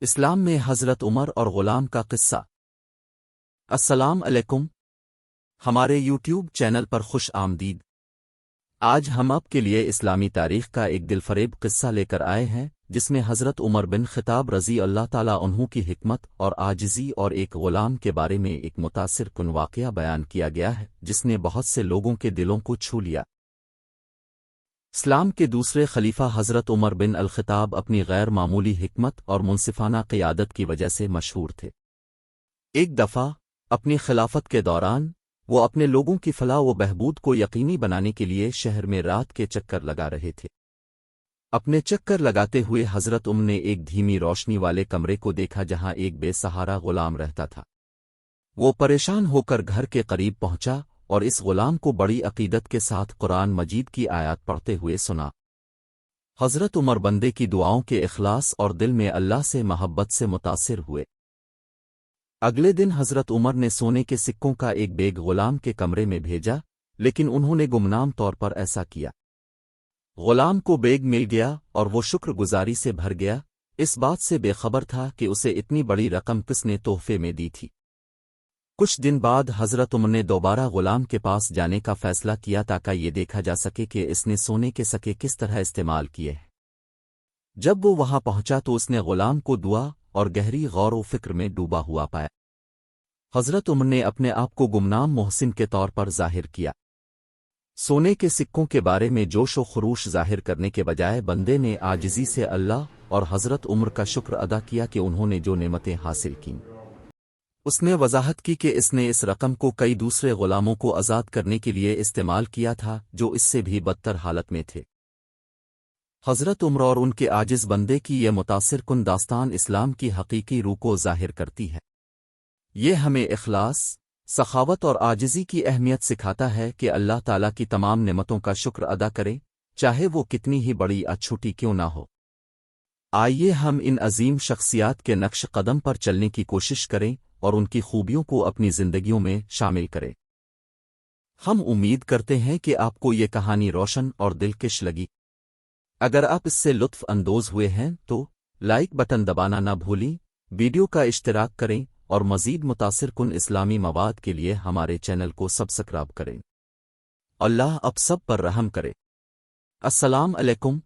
اسلام میں حضرت عمر اور غلام کا قصہ۔ السلام علیکم، ہمارے یوٹیوب چینل پر خوش آمدید۔ آج ہم آپ کے لیے اسلامی تاریخ کا ایک دل فریب قصہ لے کر آئے ہیں، جس میں حضرت عمر بن خطاب رضی اللہ تعالیٰ عنہ کی حکمت اور عاجزی اور ایک غلام کے بارے میں ایک متاثر کن واقعہ بیان کیا گیا ہے جس نے بہت سے لوگوں کے دلوں کو چھو لیا۔ اسلام کے دوسرے خلیفہ حضرت عمر بن الخطاب اپنی غیر معمولی حکمت اور منصفانہ قیادت کی وجہ سے مشہور تھے۔ ایک دفعہ اپنی خلافت کے دوران وہ اپنے لوگوں کی فلاح و بہبود کو یقینی بنانے کے لیے شہر میں رات کے چکر لگا رہے تھے۔ اپنے چکر لگاتے ہوئے حضرت عمر نے ایک دھیمی روشنی والے کمرے کو دیکھا جہاں ایک بے سہارا غلام رہتا تھا۔ وہ پریشان ہو کر گھر کے قریب پہنچا اور اس غلام کو بڑی عقیدت کے ساتھ قرآن مجید کی آیات پڑھتے ہوئے سنا۔ حضرت عمر بندے کی دعاؤں کے اخلاص اور دل میں اللہ سے محبت سے متاثر ہوئے۔ اگلے دن حضرت عمر نے سونے کے سکوں کا ایک بیگ غلام کے کمرے میں بھیجا، لیکن انہوں نے گمنام طور پر ایسا کیا۔ غلام کو بیگ مل گیا اور وہ شکر گزاری سے بھر گیا، اس بات سے بے خبر تھا کہ اسے اتنی بڑی رقم کس نے تحفے میں دی تھی۔ کچھ دن بعد حضرت عمر نے دوبارہ غلام کے پاس جانے کا فیصلہ کیا تاکہ یہ دیکھا جا سکے کہ اس نے سونے کے سکے کس طرح استعمال کیے ہیں۔ جب وہ وہاں پہنچا تو اس نے غلام کو دعا اور گہری غور و فکر میں ڈوبا ہوا پایا۔ حضرت عمر نے اپنے آپ کو گمنام محسن کے طور پر ظاہر کیا۔ سونے کے سکوں کے بارے میں جوش و خروش ظاہر کرنے کے بجائے بندے نے عاجزی سے اللہ اور حضرت عمر کا شکر ادا کیا کہ انہوں نے جو نعمتیں حاصل کیں۔ اس نے وضاحت کی کہ اس نے اس رقم کو کئی دوسرے غلاموں کو آزاد کرنے کے لیے استعمال کیا تھا جو اس سے بھی بدتر حالت میں تھے۔ حضرت عمر اور ان کے عاجز بندے کی یہ متاثر کن داستان اسلام کی حقیقی روح کو ظاہر کرتی ہے۔ یہ ہمیں اخلاص، سخاوت اور عاجزی کی اہمیت سکھاتا ہے کہ اللہ تعالیٰ کی تمام نعمتوں کا شکر ادا کریں، چاہے وہ کتنی ہی بڑی یا چھوٹی کیوں نہ ہو۔ آئیے ہم ان عظیم شخصیات کے نقش قدم پر چلنے کی کوشش کریں اور ان کی خوبیوں کو اپنی زندگیوں میں شامل کریں۔ ہم امید کرتے ہیں کہ آپ کو یہ کہانی روشن اور دلکش لگی۔ اگر آپ اس سے لطف اندوز ہوئے ہیں تو لائک بٹن دبانا نہ بھولیں، ویڈیو کا اشتراک کریں اور مزید متاثر کن اسلامی مواد کے لیے ہمارے چینل کو سبسکرائب کریں۔ اللہ آپ سب پر رحم کرے۔ السلام علیکم۔